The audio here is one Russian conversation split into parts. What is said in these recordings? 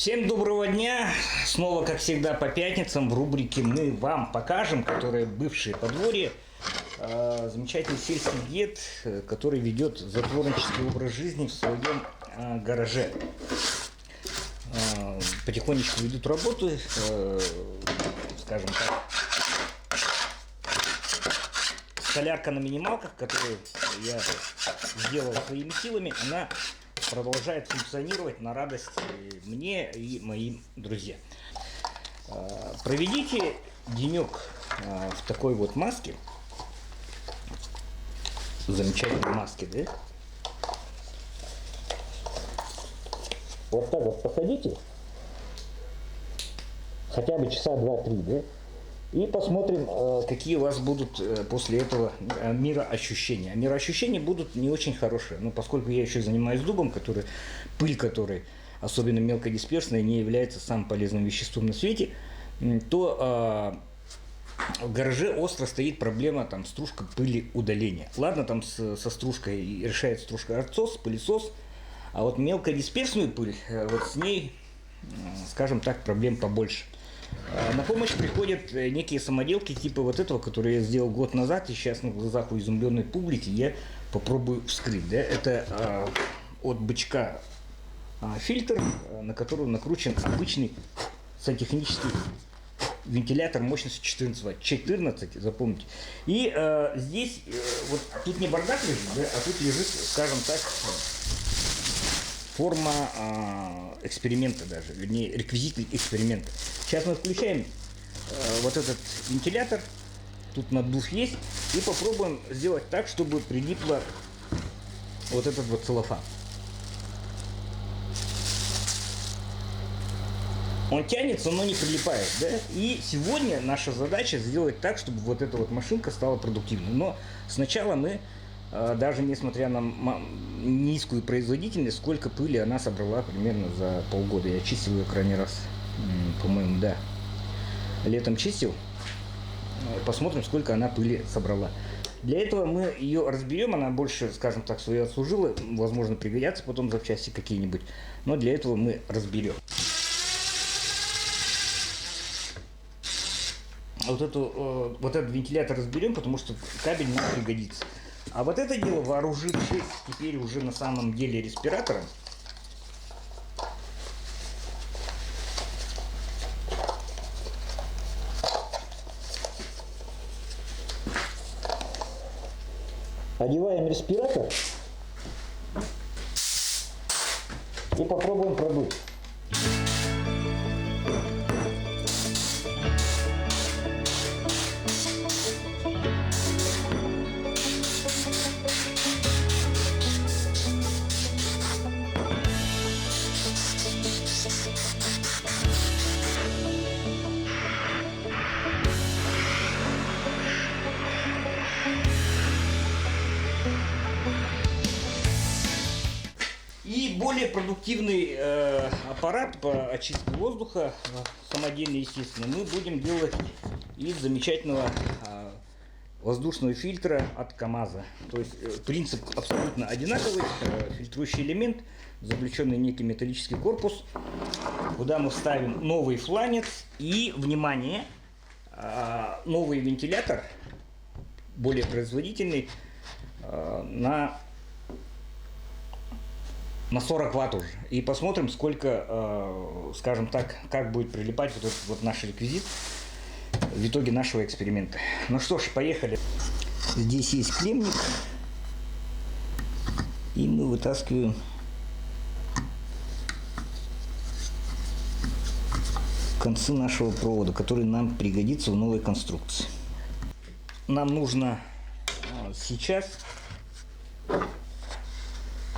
Всем доброго дня! Снова, как всегда, по пятницам в рубрике «Мы вам покажем», которые бывшие подворье. Замечательный сельский дед, который ведет затворнический образ жизни в своем гараже. Потихонечку ведут работы, скажем так. Солярка на минималках, которую я сделал своими силами, она продолжает функционировать на радость мне и моим друзьям. Проведите денек в такой вот маске, замечательной маске, да? Вот так вот посадите, хотя бы часа 2-3, да? И посмотрим, какие у вас будут после этого мироощущения. Мироощущения будут не очень хорошие. Но поскольку я еще занимаюсь дубом, пыль которой, особенно мелкодисперсная, не является самым полезным веществом на свете, то в гараже остро стоит проблема стружка пыли удаления. Ладно, там со стружкой решает стружка-отсос, пылесос, а вот мелкодисперсную пыль, вот с ней, скажем так, проблем побольше. На помощь приходят некие самоделки типа вот этого, который я сделал год назад, и сейчас на глазах у изумленной публики я попробую вскрыть. Да? Это от бычка фильтр, на который накручен обычный сантехнический вентилятор мощностью 14 Вт. 14, запомните. И здесь, вот тут не бардак лежит, да, а тут лежит, скажем так, форма эксперимента даже, вернее, реквизиты эксперимента. Сейчас мы включаем вот этот вентилятор, тут наддув есть, и попробуем сделать так, чтобы прилипло вот этот вот целлофан. Он тянется, но не прилипает, да? И сегодня наша задача сделать так, чтобы вот эта вот машинка стала продуктивной. Но сначала мы, даже несмотря на низкую производительность, сколько пыли она собрала примерно за полгода. Я чистил ее крайний раз, по-моему, да, летом чистил. Посмотрим, сколько она пыли собрала. Для этого мы ее разберем, она больше, скажем так, свое отслужила, возможно, пригодятся потом запчасти какие-нибудь, но для этого мы разберем. Вот этот вентилятор разберем, потому что кабель нам пригодится. А вот это дело, вооружившись теперь уже на самом деле респиратором, одеваем респиратор и попробуем продуть. И более продуктивный аппарат по очистке воздуха, самодельный, естественно, мы будем делать из замечательного воздушного фильтра от КамАЗа. То есть принцип абсолютно одинаковый. Фильтрующий элемент, заключенный в некий металлический корпус, куда мы вставим новый фланец и, внимание, новый вентилятор, более производительный, на 40 Вт уже. И посмотрим, сколько, скажем так, как будет прилипать вот этот вот наш реквизит в итоге нашего эксперимента. Ну что ж, поехали. Здесь есть клеммник, и мы вытаскиваем концы нашего провода, который нам пригодится в новой конструкции. Нам нужно сейчас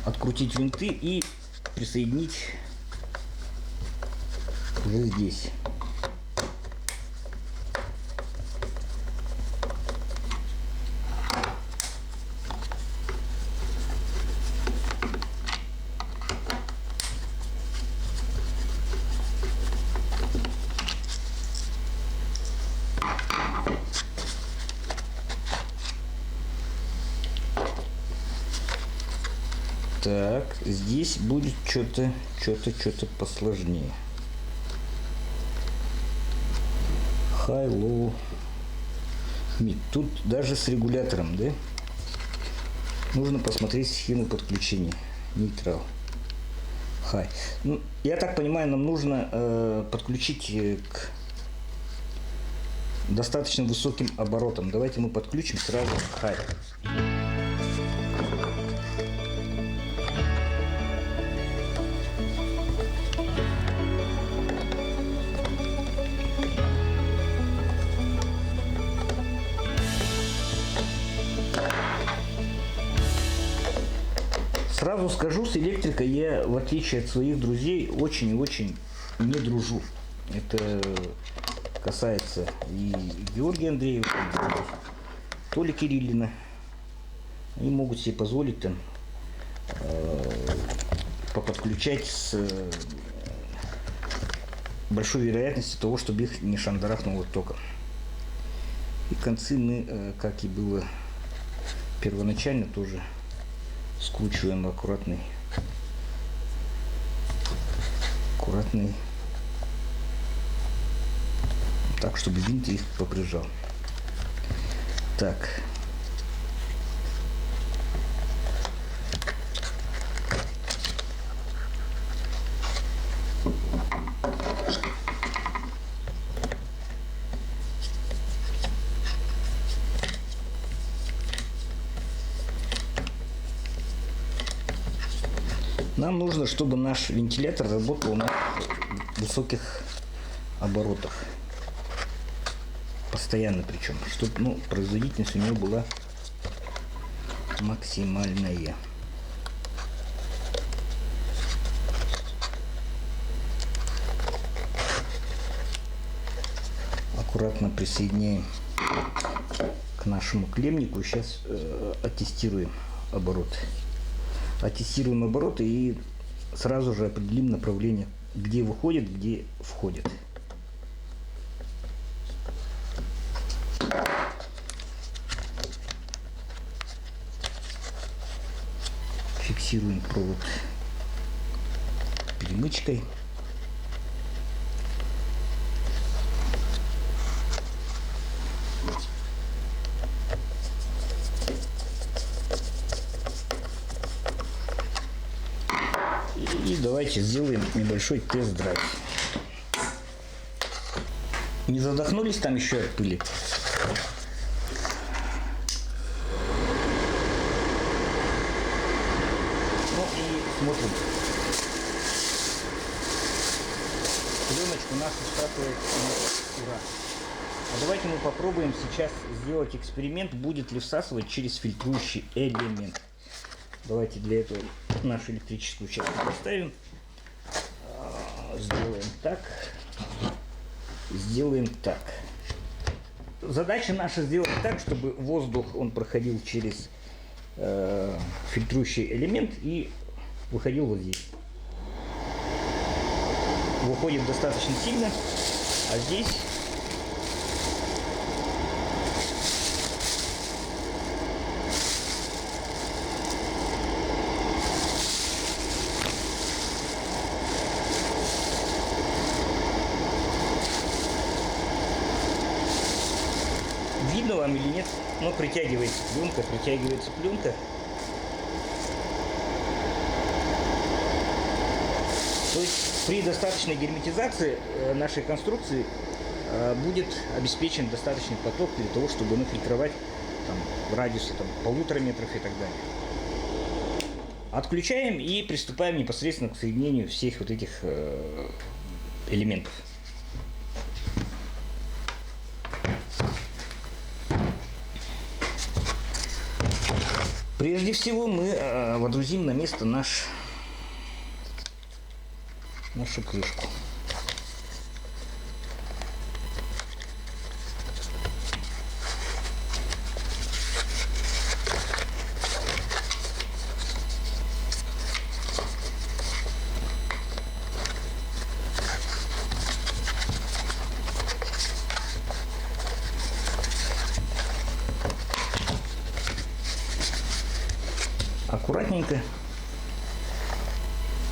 открутить винты и присоединить уже здесь. Так, здесь будет что-то посложнее. High, low, mid. Тут даже с регулятором, да? Нужно посмотреть схему подключения. Нейтрал. High. Ну, я так понимаю, нам нужно подключить к достаточно высоким оборотам. Давайте мы подключим сразу High. Сразу скажу, с электрикой я, в отличие от своих друзей, очень и очень не дружу. Это касается и Георгия Андреева, и Толи Кириллина. Они могут себе позволить там поподключать с большой вероятностью того, чтобы их не шандарахнуло током. И концы мы, как и было первоначально, тоже скручиваем аккуратный, так, чтобы винт их поприжал. Так. Нам нужно, чтобы наш вентилятор работал на высоких оборотах. Постоянно причем. Чтобы производительность у него была максимальная. Аккуратно присоединяем к нашему клеммнику. Сейчас оттестируем обороты. Оттестируем обороты и сразу же определим направление, где выходит, где входит. Фиксируем провод перемычкой. И давайте сделаем небольшой тест-драйв. Не задохнулись там еще от пыли? Ну и смотрим. Пленочку нашу статует на ура. А давайте мы попробуем сейчас сделать эксперимент, будет ли всасывать через фильтрующий элемент. Давайте для этого нашу электрическую часть поставим. Сделаем так. Сделаем так. Задача наша сделать так, чтобы воздух он проходил через фильтрующий элемент и выходил вот здесь. Выходит достаточно сильно, а здесь видно вам или нет, но притягивается пленка, То есть при достаточной герметизации нашей конструкции будет обеспечен достаточный поток для того, чтобы фильтровать там, в радиусе 1,5 метра и так далее. Отключаем и приступаем непосредственно к соединению всех вот этих элементов. Прежде всего мы водрузим на место нашу крышку. Аккуратненько.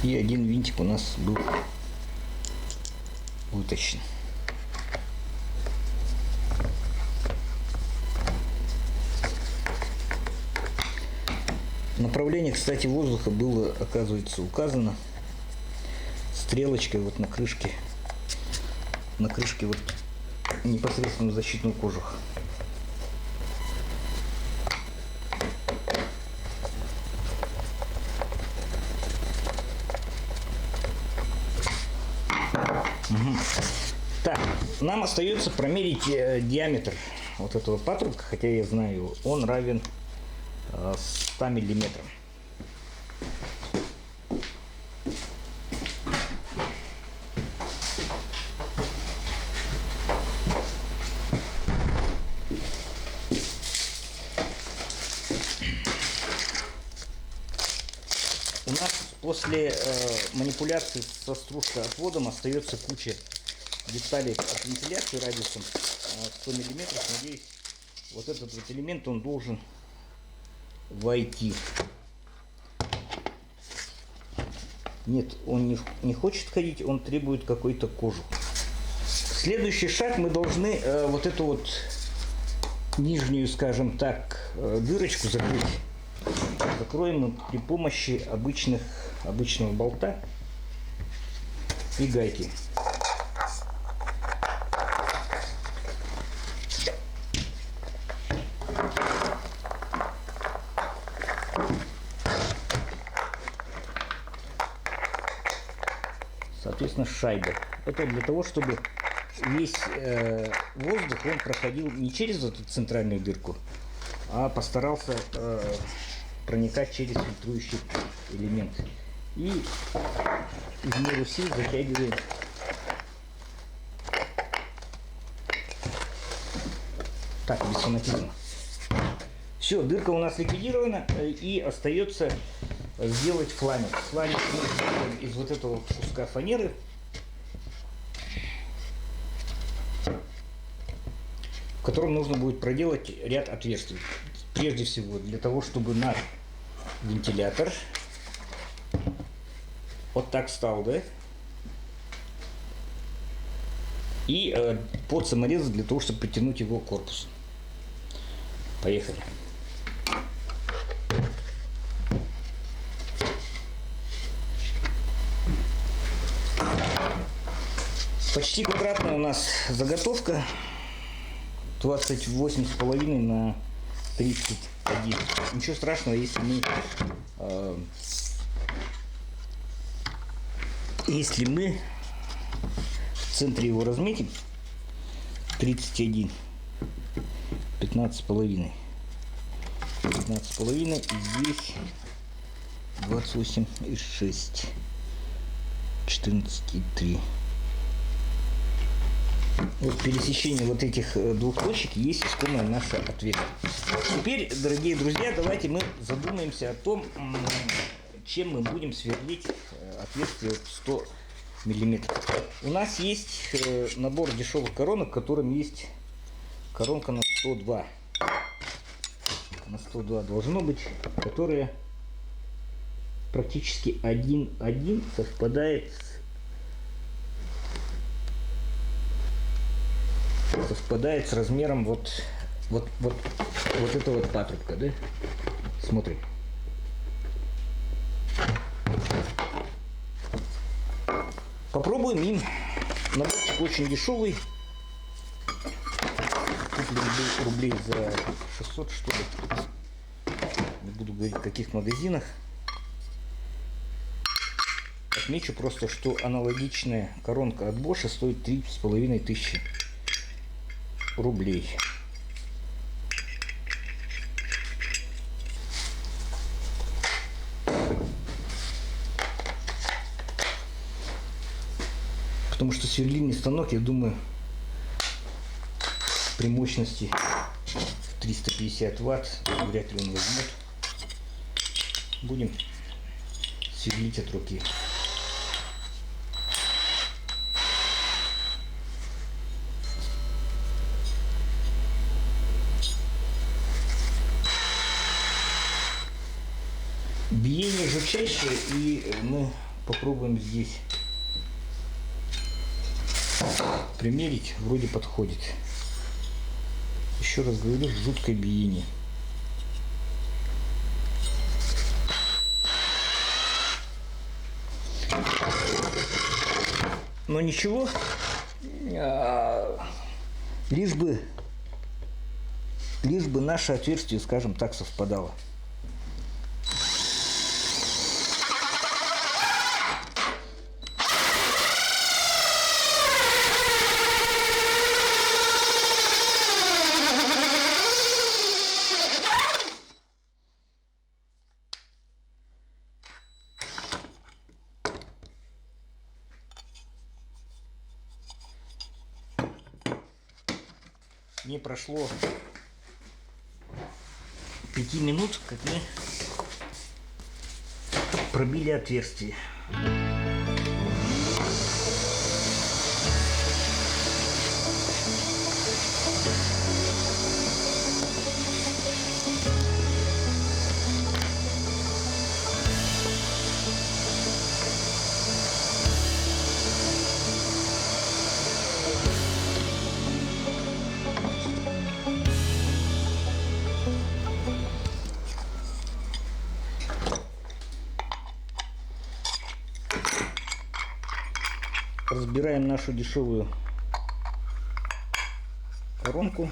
И один винтик у нас был вытащен. Направление, кстати, воздуха было, оказывается, указано стрелочкой вот на крышке вот непосредственно защитного кожуха. Угу. Так, нам остается промерить диаметр вот этого патрубка, хотя я знаю его, он равен 100 миллиметрам. У нас после манипуляции со стружкоотводом остается куча деталей от вентиляции радиусом 100 миллиметров. Надеюсь, вот этот вот элемент, он должен войти. Нет, он не хочет ходить, он требует какой-то кожух. Следующий шаг, мы должны вот эту вот нижнюю, скажем так, дырочку закрыть. Закроем мы при помощи обычного болта и гайки. Соответственно, шайба. Это для того, чтобы весь воздух он проходил не через эту центральную дырку, а постарался проникать через фильтрующий элемент. И в меру сил затягиваем так, без фанатизма. Все, дырка у нас ликвидирована, и остается сделать фланец. Фланец мы сделаем из вот этого куска фанеры. В котором нужно будет проделать ряд отверстий. Прежде всего, для того, чтобы наш вентилятор вот так стал, да? И под саморез для того, чтобы притянуть его к корпусу. Поехали. Почти квадратная у нас заготовка. 28,5 на 31. Ничего страшного, если мы в центре его разметим. 31, 15,5, 15,5 и здесь 28,6, 14,3. Вот пересечение вот этих двух точек есть искомое наше отверстие. Теперь, дорогие друзья, давайте мы задумаемся о том, чем мы будем сверлить отверстие 100 миллиметров. У нас есть набор дешевых коронок, в котором есть коронка на 102. На 102 должно быть, которая практически 1,1 совпадает с размером вот этого вот патрубка, да? Смотрим. Попробуем им. Наборчик очень дешевый. Куплен был рублей за 600, что ли. Не буду говорить, в каких магазинах. Отмечу просто, что аналогичная коронка от Bosch стоит 3500 рублей. Потому что сверлильный станок, я думаю, при мощности 350 ватт вряд ли он возьмет. Будем сверлить от руки. Биение жутчайшее, и мы попробуем здесь примерить. Вроде подходит. Еще раз говорю, жуткое биение. Но ничего, лишь бы наше отверстие, скажем так, совпадало. Не прошло 5 минут, как мы пробили отверстие. Разбираем нашу дешевую коронку.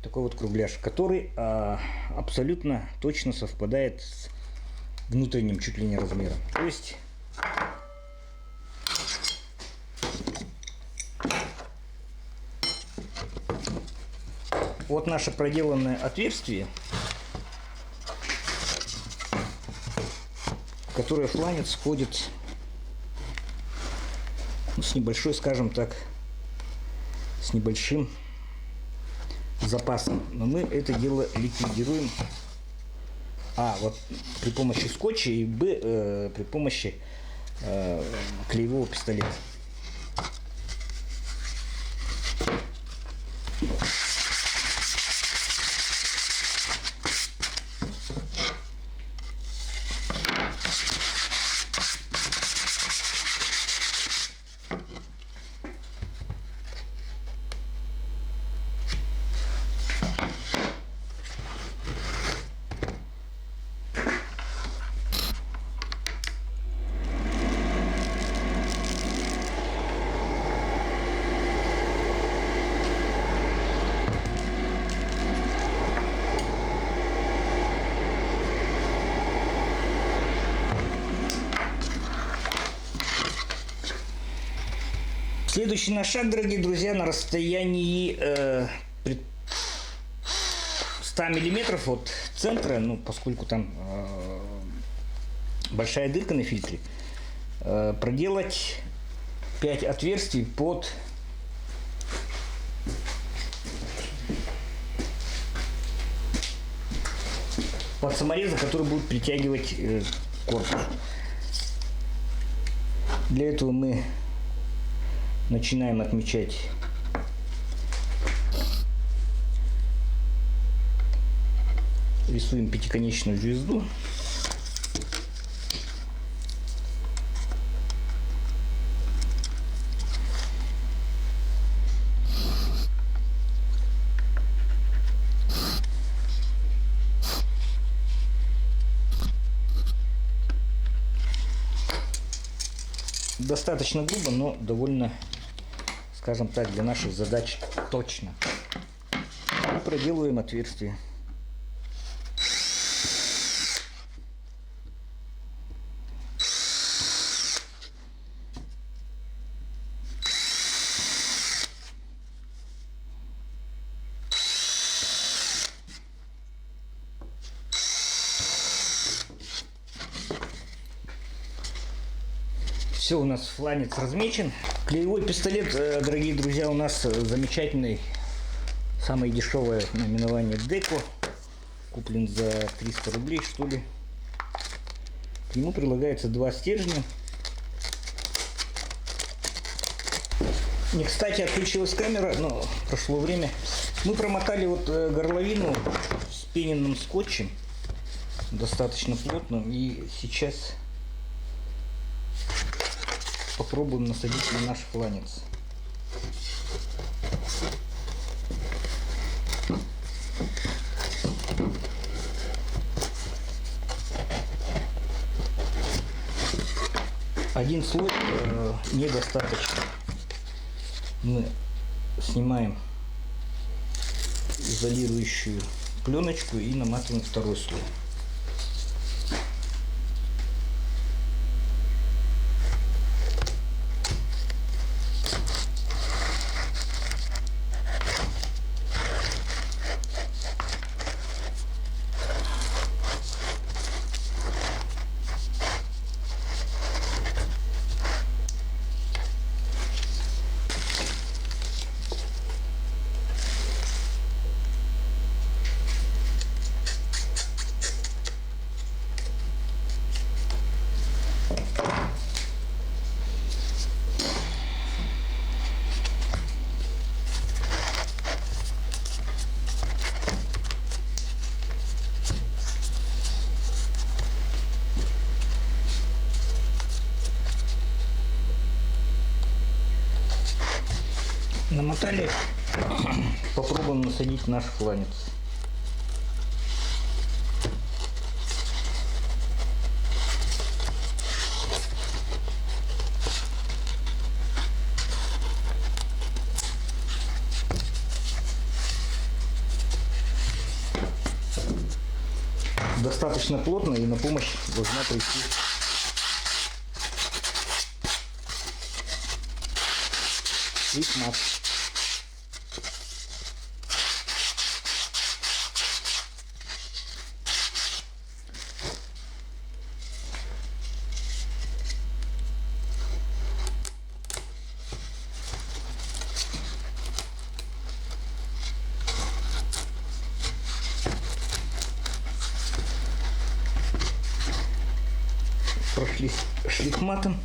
Такой вот кругляш, который абсолютно точно совпадает с внутренним чуть ли не размером. То есть вот наше проделанное отверстие, в которое фланец входит с небольшой, скажем так, с небольшим запасом. Но мы это дело ликвидируем. Вот при помощи скотча и при помощи клеевого пистолета. Следующий наш шаг, дорогие друзья, на расстоянии 100 миллиметров от центра, ну, поскольку там большая дырка на фильтре, проделать 5 отверстий под саморезы, которые будут притягивать корпус. Для этого мы начинаем отмечать рисуем пятиконечную звезду. Достаточно грубо, но довольно, скажем так, для наших задач точно. И проделываем отверстие. Все, у нас фланец размечен. Клеевой пистолет, дорогие друзья, у нас замечательный, самое дешевое наименование Деко, куплен за 300 рублей, что ли. К нему прилагается 2 стержня. Не кстати отключилась камера, но прошло время. Мы промотали вот горловину с пененным скотчем, достаточно плотным, и сейчас попробуем насадить на наш фланец. Один слой недостаточно. Мы снимаем изолирующую пленочку и наматываем второй слой. Намотали, попробуем насадить наш фланец. Достаточно плотно, и на помощь должна прийти шлифмат. Прошлись шлифматом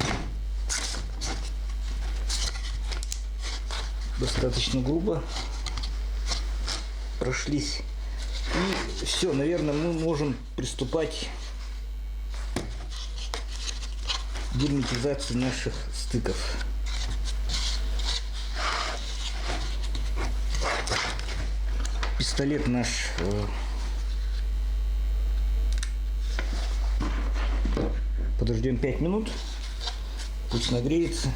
достаточно грубо, прошлись, и все, наверное, мы можем приступать к герметизации наших стыков. Пистолет наш подождем 5 минут, пусть нагреется.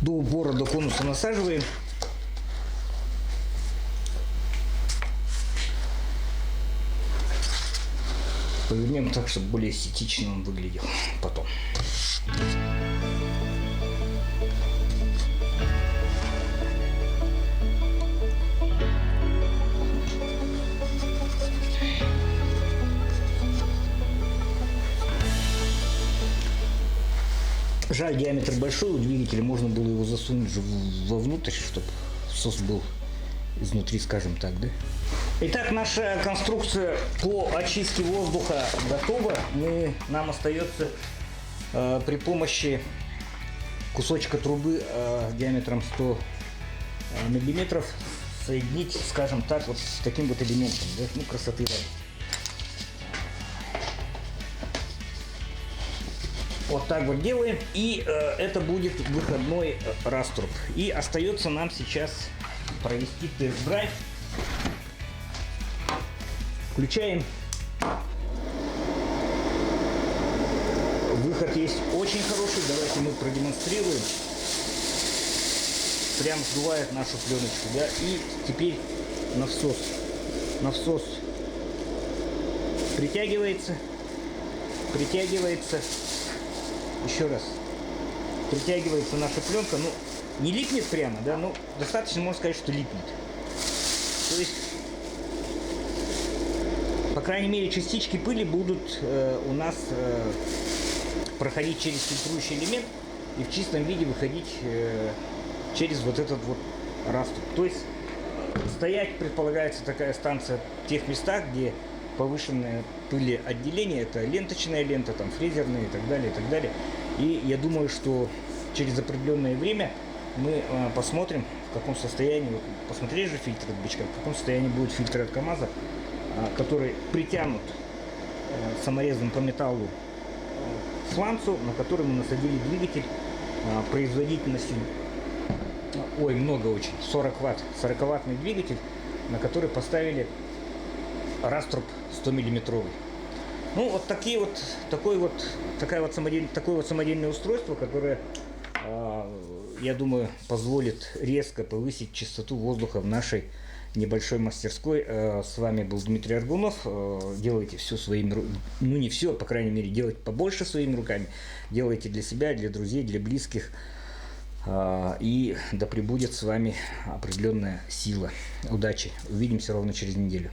До упора, до конуса насаживаем. Повернем так, чтобы более эстетично он выглядел потом. Жаль, диаметр большой у двигателя, можно было его засунуть вовнутрь, чтобы сос был изнутри, скажем так, да? Итак, наша конструкция по очистке воздуха готова. Нам остается при помощи кусочка трубы диаметром 100 миллиметров соединить, скажем так, вот с таким вот элементом, да? Ну, красоты ради. Вот так вот делаем, и это будет выходной раструб. И остается нам сейчас провести тест-драйв. Включаем. Выход есть очень хороший. Давайте мы продемонстрируем. Прям сдувает нашу пленочку, да? И теперь навсос. Навсос притягивается. Притягивается. Еще раз. Притягивается наша пленка. Ну, не липнет прямо, да? Ну, достаточно, можно сказать, что липнет. То есть, по крайней мере, частички пыли будут у нас проходить через фильтрующий элемент и в чистом виде выходить через вот этот вот раструб. То есть стоять предполагается такая станция в тех местах, где повышенное пылеотделение, это ленточная лента, там фрезерная и так далее, и так далее. И я думаю, что через определенное время мы посмотрим, в каком состоянии, посмотрели же фильтр от бычка, в каком состоянии будет фильтр от КамАЗа, который притянут саморезом по металлу сланцу, на который мы насадили двигатель производительностью, ой, много очень, 40 ватт, 40-ваттный двигатель, на который поставили раструб 100-миллиметровый. Ну, вот такое вот самодельное устройство, которое, я думаю, позволит резко повысить чистоту воздуха в нашей небольшой мастерской. С вами был Дмитрий Аргунов. Делайте все своими руками, ну не все, по крайней мере, делайте побольше своими руками. Делайте для себя, для друзей, для близких. И да пребудет с вами определенная сила. Удачи. Увидимся ровно через неделю.